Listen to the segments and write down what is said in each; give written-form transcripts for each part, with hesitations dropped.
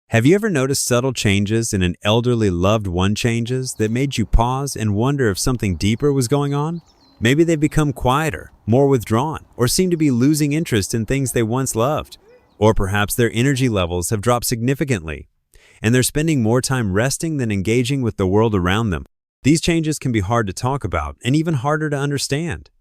Have you ever noticed subtle changes in an elderly loved one changes that made you pause and wonder if something deeper was going on? Maybe they've become quieter, more withdrawn, or seem to be losing interest in things they once loved. Or perhaps their energy levels have dropped significantly, and they're spending more time resting than engaging with the world around them. These changes can be hard to talk about and even harder to understand.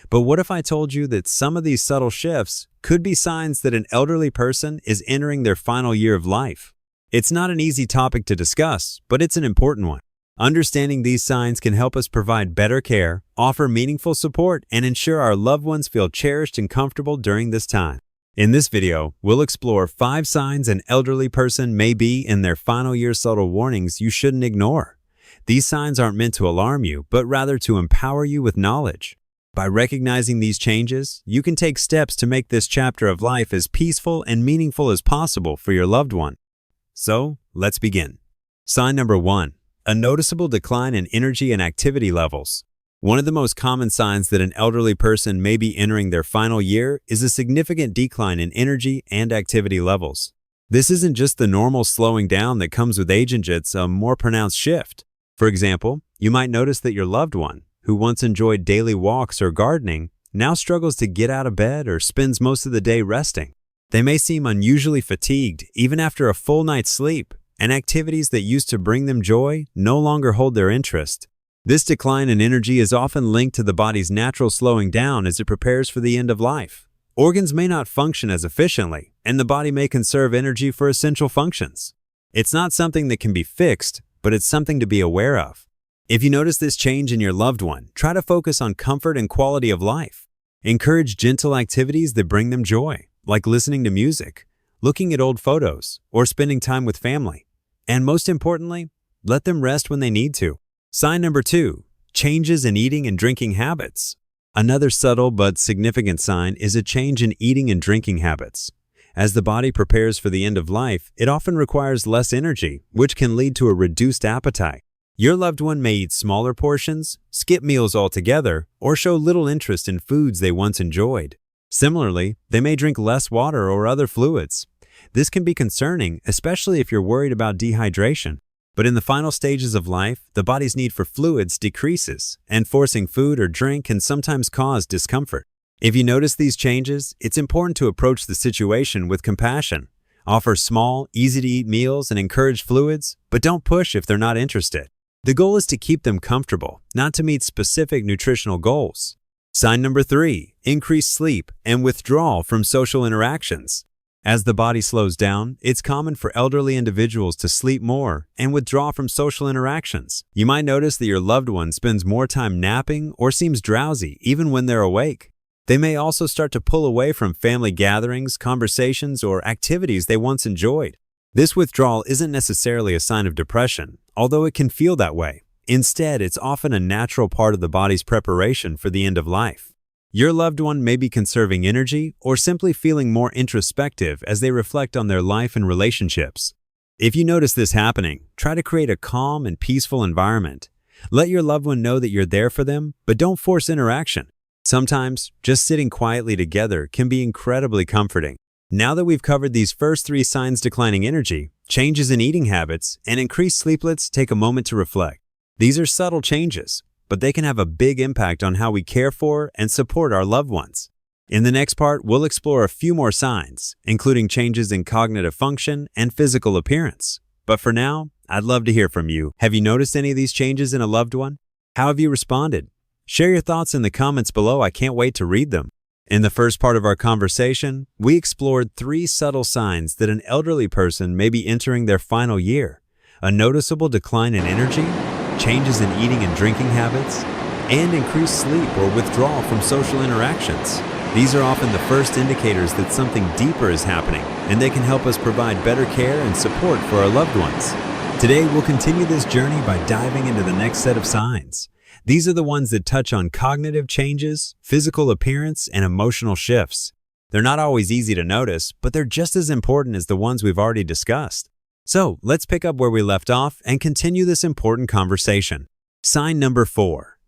But what if I told you that some of these subtle shifts could be signs that an elderly person is entering their final year of life? It's not an easy topic to discuss, but it's an important one. Understanding these signs can help us provide better care, offer meaningful support, and ensure our loved ones feel cherished and comfortable during this time. In this video, we'll explore 5 signs an elderly person may be in their final year, subtle warnings you shouldn't ignore. These signs aren't meant to alarm you, but rather to empower you with knowledge. By recognizing these changes, you can take steps to make this chapter of life as peaceful and meaningful as possible for your loved one. So, let's begin. Sign number 1. A noticeable decline in energy and activity levels. One of the most common signs that an elderly person may be entering their final year is a significant decline in energy and activity levels. This isn't just the normal slowing down that comes with age, it's a more pronounced shift. For example, you might notice that your loved one, who once enjoyed daily walks or gardening, now struggles to get out of bed or spends most of the day resting. They may seem unusually fatigued even after a full night's sleep, and activities that used to bring them joy no longer hold their interest. This decline in energy is often linked to the body's natural slowing down as it prepares for the end of life. Organs may not function as efficiently, and the body may conserve energy for essential functions. It's not something that can be fixed, but it's something to be aware of. If you notice this change in your loved one, try to focus on comfort and quality of life. Encourage gentle activities that bring them joy, like listening to music, looking at old photos, or spending time with family. And most importantly, let them rest when they need to. Sign number 2. Changes in eating and drinking habits. Another subtle but significant sign is a change in eating and drinking habits. As the body prepares for the end of life, it often requires less energy, which can lead to a reduced appetite. Your loved one may eat smaller portions, skip meals altogether, or show little interest in foods they once enjoyed. Similarly, they may drink less water or other fluids. This can be concerning, especially if you're worried about dehydration. But in the final stages of life, the body's need for fluids decreases, and forcing food or drink can sometimes cause discomfort. If you notice these changes, it's important to approach the situation with compassion. Offer small, easy-to-eat meals and encourage fluids, but don't push if they're not interested. The goal is to keep them comfortable, not to meet specific nutritional goals. Sign number 3. Increased sleep and withdrawal from social interactions. As the body slows down, it's common for elderly individuals to sleep more and withdraw from social interactions. You might notice that your loved one spends more time napping or seems drowsy even when they're awake. They may also start to pull away from family gatherings, conversations, or activities they once enjoyed. This withdrawal isn't necessarily a sign of depression, although it can feel that way. Instead, it's often a natural part of the body's preparation for the end of life. Your loved one may be conserving energy or simply feeling more introspective as they reflect on their life and relationships. If you notice this happening, try to create a calm and peaceful environment. Let your loved one know that you're there for them, but don't force interaction. Sometimes, just sitting quietly together can be incredibly comforting. Now that we've covered these first 3 signs: declining energy, changes in eating habits, and increased sleep, let's take a moment to reflect. These are subtle changes, but they can have a big impact on how we care for and support our loved ones. In the next part, we'll explore a few more signs, including changes in cognitive function and physical appearance. But for now, I'd love to hear from you. Have you noticed any of these changes in a loved one? How have you responded? Share your thoughts in the comments below. I can't wait to read them. In the first part of our conversation, we explored 3 subtle signs that an elderly person may be entering their final year: a noticeable decline in energy, changes in eating and drinking habits, and increased sleep or withdrawal from social interactions. These are often the first indicators that something deeper is happening, and they can help us provide better care and support for our loved ones. Today, we'll continue this journey by diving into the next set of signs. These are the ones that touch on cognitive changes, physical appearance, and emotional shifts. They're not always easy to notice, but they're just as important as the ones we've already discussed. So let's pick up where we left off and continue this important conversation. Sign number 4.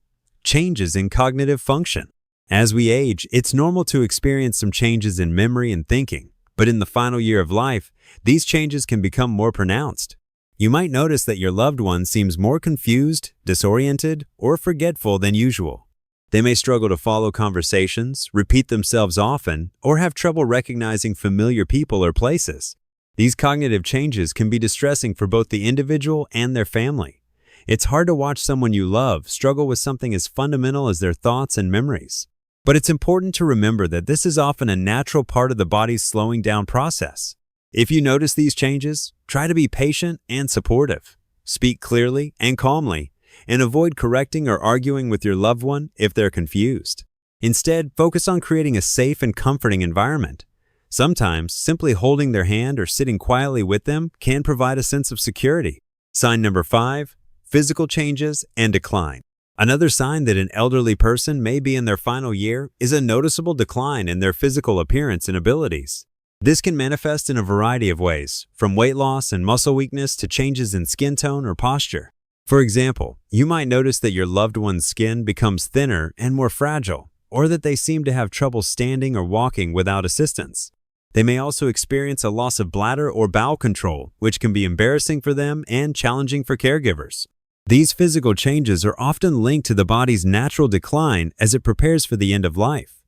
Changes in cognitive function. As we age, it's normal to experience some changes in memory and thinking. But in the final year of life, these changes can become more pronounced. You might notice that your loved one seems more confused, disoriented, or forgetful than usual. They may struggle to follow conversations, repeat themselves often, or have trouble recognizing familiar people or places. These cognitive changes can be distressing for both the individual and their family. It's hard to watch someone you love struggle with something as fundamental as their thoughts and memories. But it's important to remember that this is often a natural part of the body's slowing down process. If you notice these changes, try to be patient and supportive. Speak clearly and calmly, and avoid correcting or arguing with your loved one if they're confused. Instead, focus on creating a safe and comforting environment. Sometimes, simply holding their hand or sitting quietly with them can provide a sense of security. Sign number 5, physical changes and decline. Another sign that an elderly person may be in their final year is a noticeable decline in their physical appearance and abilities. This can manifest in a variety of ways, from weight loss and muscle weakness to changes in skin tone or posture. For example, you might notice that your loved one's skin becomes thinner and more fragile, or that they seem to have trouble standing or walking without assistance. They may also experience a loss of bladder or bowel control, which can be embarrassing for them and challenging for caregivers. These physical changes are often linked to the body's natural decline as it prepares for the end of life.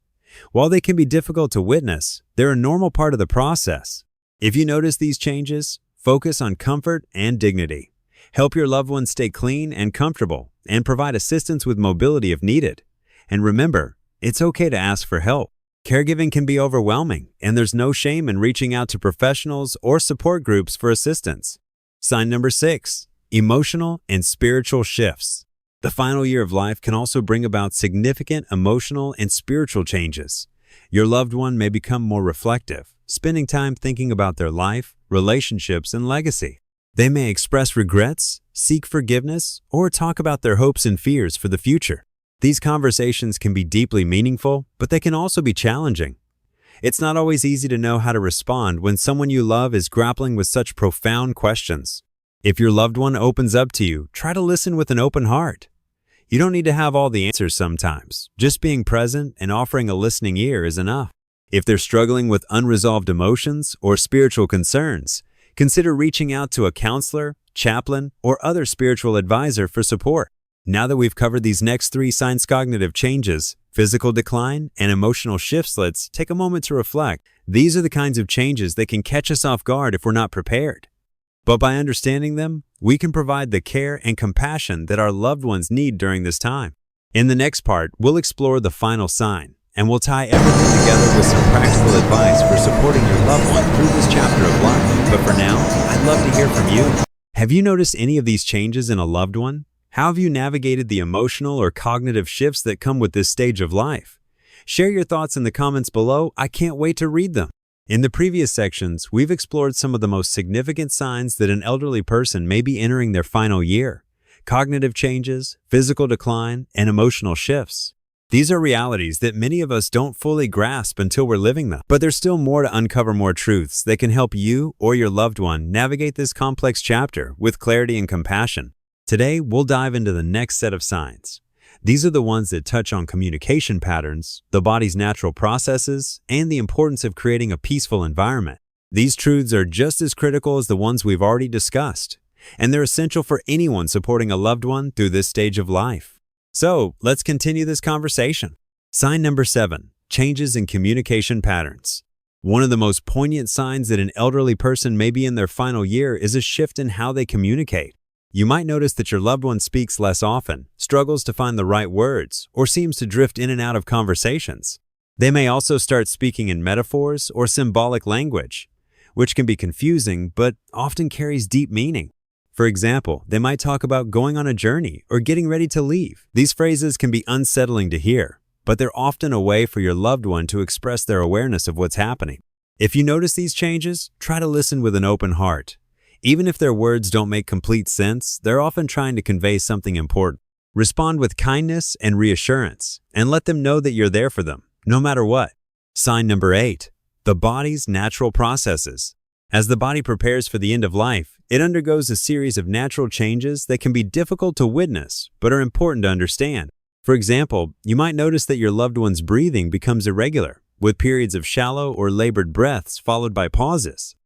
While they can be difficult to witness, they're a normal part of the process. If you notice these changes, focus on comfort and dignity. Help your loved ones stay clean and comfortable, and provide assistance with mobility if needed. And remember, it's okay to ask for help. Caregiving can be overwhelming, and there's no shame in reaching out to professionals or support groups for assistance. Sign number 6, emotional and spiritual shifts. The final year of life can also bring about significant emotional and spiritual changes. Your loved one may become more reflective, spending time thinking about their life, relationships, and legacy. They may express regrets, seek forgiveness, or talk about their hopes and fears for the future. These conversations can be deeply meaningful, but they can also be challenging. It's not always easy to know how to respond when someone you love is grappling with such profound questions. If your loved one opens up to you, try to listen with an open heart. You don't need to have all the answers sometimes. Just being present and offering a listening ear is enough. If they're struggling with unresolved emotions or spiritual concerns, consider reaching out to a counselor, chaplain, or other spiritual advisor for support. Now that we've covered these next 3 signs: cognitive changes, physical decline, and emotional shifts, let's take a moment to reflect. These are the kinds of changes that can catch us off guard if we're not prepared. But by understanding them, we can provide the care and compassion that our loved ones need during this time. In the next part, we'll explore the final sign, and we'll tie everything together with some practical advice for supporting your loved one through this chapter of life. But for now, I'd love to hear from you. Have you noticed any of these changes in a loved one? How have you navigated the emotional or cognitive shifts that come with this stage of life? Share your thoughts in the comments below. I can't wait to read them. In the previous sections, we've explored some of the most significant signs that an elderly person may be entering their final year: cognitive changes, physical decline, and emotional shifts. These are realities that many of us don't fully grasp until we're living them. But there's still more to uncover, more truths that can help you or your loved one navigate this complex chapter with clarity and compassion. Today, we'll dive into the next set of signs. These are the ones that touch on communication patterns, the body's natural processes, and the importance of creating a peaceful environment. These truths are just as critical as the ones we've already discussed, and they're essential for anyone supporting a loved one through this stage of life. So, let's continue this conversation. Sign number 7, changes in communication patterns. One of the most poignant signs that an elderly person may be in their final year is a shift in how they communicate. You might notice that your loved one speaks less often, struggles to find the right words, or seems to drift in and out of conversations. They may also start speaking in metaphors or symbolic language, which can be confusing but often carries deep meaning. For example, they might talk about going on a journey or getting ready to leave. These phrases can be unsettling to hear, but they're often a way for your loved one to express their awareness of what's happening. If you notice these changes, try to listen with an open heart. Even if their words don't make complete sense, they're often trying to convey something important. Respond with kindness and reassurance, and let them know that you're there for them, no matter what. Sign number 8, the body's natural processes. As the body prepares for the end of life, it undergoes a series of natural changes that can be difficult to witness, but are important to understand. For example, you might notice that your loved one's breathing becomes irregular, with periods of shallow or labored breaths followed by pauses.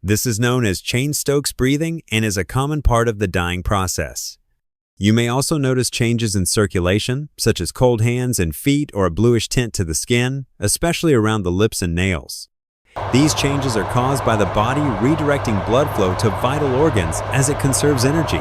This is known as Cheyne-Stokes breathing and is a common part of the dying process. You may also notice changes in circulation, such as cold hands and feet or a bluish tint to the skin, especially around the lips and nails. These changes are caused by the body redirecting blood flow to vital organs as it conserves energy.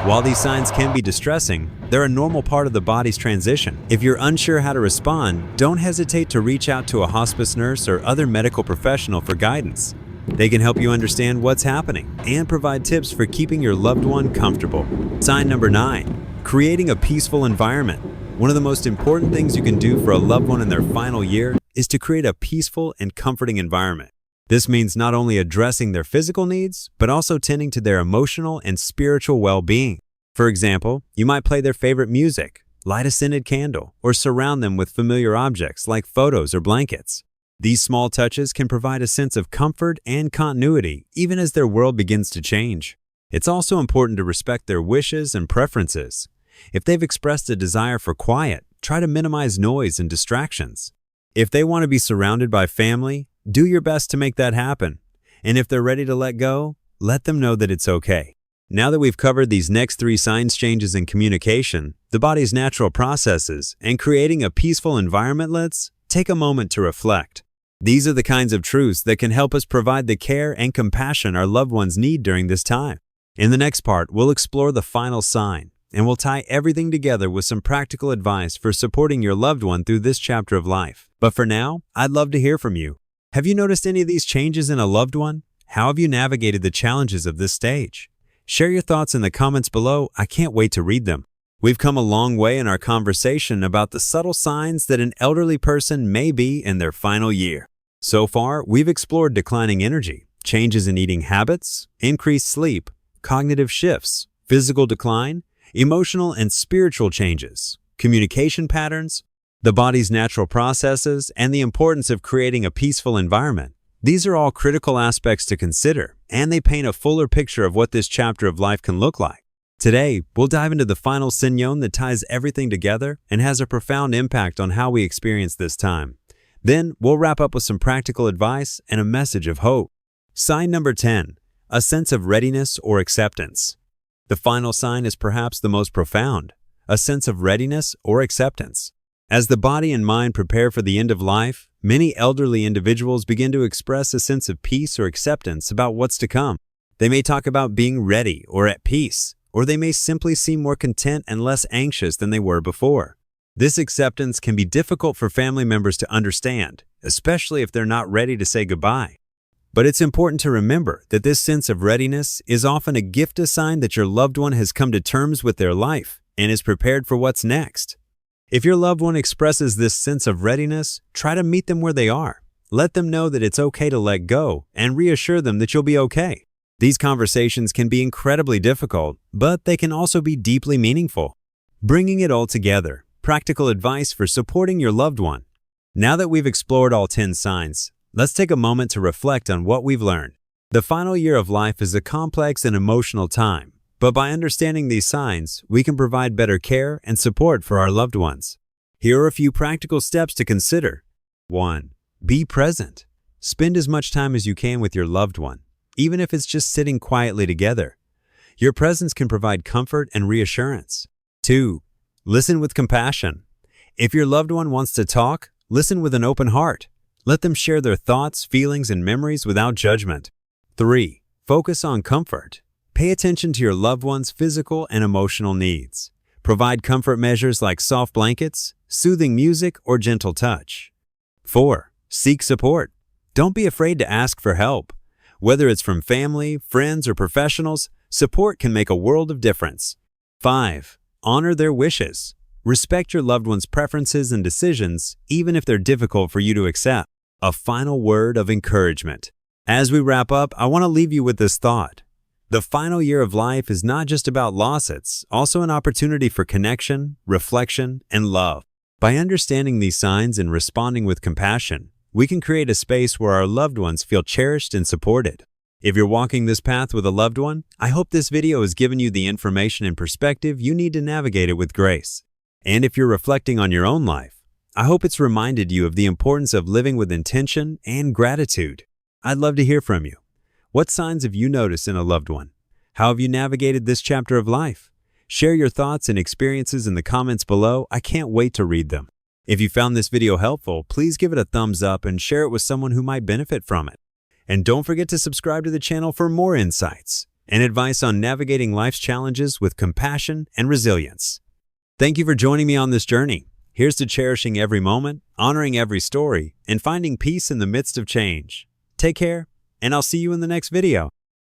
While these signs can be distressing, they're a normal part of the body's transition. If you're unsure how to respond, don't hesitate to reach out to a hospice nurse or other medical professional for guidance. They can help you understand what's happening and provide tips for keeping your loved one comfortable. Sign number 9, creating a peaceful environment. One of the most important things you can do for a loved one in their final year is to create a peaceful and comforting environment. This means not only addressing their physical needs, but also tending to their emotional and spiritual well-being. For example, you might play their favorite music, light a scented candle, or surround them with familiar objects like photos or blankets. These small touches can provide a sense of comfort and continuity even as their world begins to change. It's also important to respect their wishes and preferences. If they've expressed a desire for quiet, try to minimize noise and distractions. If they want to be surrounded by family, do your best to make that happen. And if they're ready to let go, let them know that it's okay. Now that we've covered these next 3 signs changes in communication, the body's natural processes, and creating a peaceful environment, let's take a moment to reflect. These are the kinds of truths that can help us provide the care and compassion our loved ones need during this time. In the next part, we'll explore the final sign, and we'll tie everything together with some practical advice for supporting your loved one through this chapter of life. But for now, I'd love to hear from you. Have you noticed any of these changes in a loved one? How have you navigated the challenges of this stage? Share your thoughts in the comments below. I can't wait to read them. We've come a long way in our conversation about the subtle signs that an elderly person may be in their final year. So far, we've explored declining energy, changes in eating habits, increased sleep, cognitive shifts, physical decline, emotional and spiritual changes, communication patterns, the body's natural processes, and the importance of creating a peaceful environment. These are all critical aspects to consider, and they paint a fuller picture of what this chapter of life can look like. Today, we'll dive into the final sign that ties everything together and has a profound impact on how we experience this time. Then, we'll wrap up with some practical advice and a message of hope. Sign number 10, a sense of readiness or acceptance. The final sign is perhaps the most profound, a sense of readiness or acceptance. As the body and mind prepare for the end of life, many elderly individuals begin to express a sense of peace or acceptance about what's to come. They may talk about being ready or at peace, or they may simply seem more content and less anxious than they were before. This acceptance can be difficult for family members to understand, especially if they're not ready to say goodbye. But it's important to remember that this sense of readiness is often a gift, a sign that your loved one has come to terms with their life and is prepared for what's next. If your loved one expresses this sense of readiness, try to meet them where they are. Let them know that it's okay to let go and reassure them that you'll be okay. These conversations can be incredibly difficult, but they can also be deeply meaningful. Bringing it all together, practical advice for supporting your loved one. Now that we've explored all 10 signs, let's take a moment to reflect on what we've learned. The final year of life is a complex and emotional time. But by understanding these signs, we can provide better care and support for our loved ones. Here are a few practical steps to consider. 1. Be present. Spend as much time as you can with your loved one, even if it's just sitting quietly together. Your presence can provide comfort and reassurance. 2. Listen with compassion. If your loved one wants to talk, listen with an open heart. Let them share their thoughts, feelings, and memories without judgment. 3. Focus on comfort. Pay attention to your loved one's physical and emotional needs. Provide comfort measures like soft blankets, soothing music, or gentle touch. 4. Seek support. Don't be afraid to ask for help. Whether it's from family, friends, or professionals, support can make a world of difference. 5. Honor their wishes. Respect your loved one's preferences and decisions, even if they're difficult for you to accept. A final word of encouragement. As we wrap up, I want to leave you with this thought. The final year of life is not just about loss, it's also an opportunity for connection, reflection, and love. By understanding these signs and responding with compassion, we can create a space where our loved ones feel cherished and supported. If you're walking this path with a loved one, I hope this video has given you the information and perspective you need to navigate it with grace. And if you're reflecting on your own life, I hope it's reminded you of the importance of living with intention and gratitude. I'd love to hear from you. What signs have you noticed in a loved one? How have you navigated this chapter of life? Share your thoughts and experiences in the comments below. I can't wait to read them. If you found this video helpful, please give it a thumbs up and share it with someone who might benefit from it. And don't forget to subscribe to the channel for more insights and advice on navigating life's challenges with compassion and resilience. Thank you for joining me on this journey. Here's to cherishing every moment, honoring every story, and finding peace in the midst of change. Take care, and I'll see you in the next video.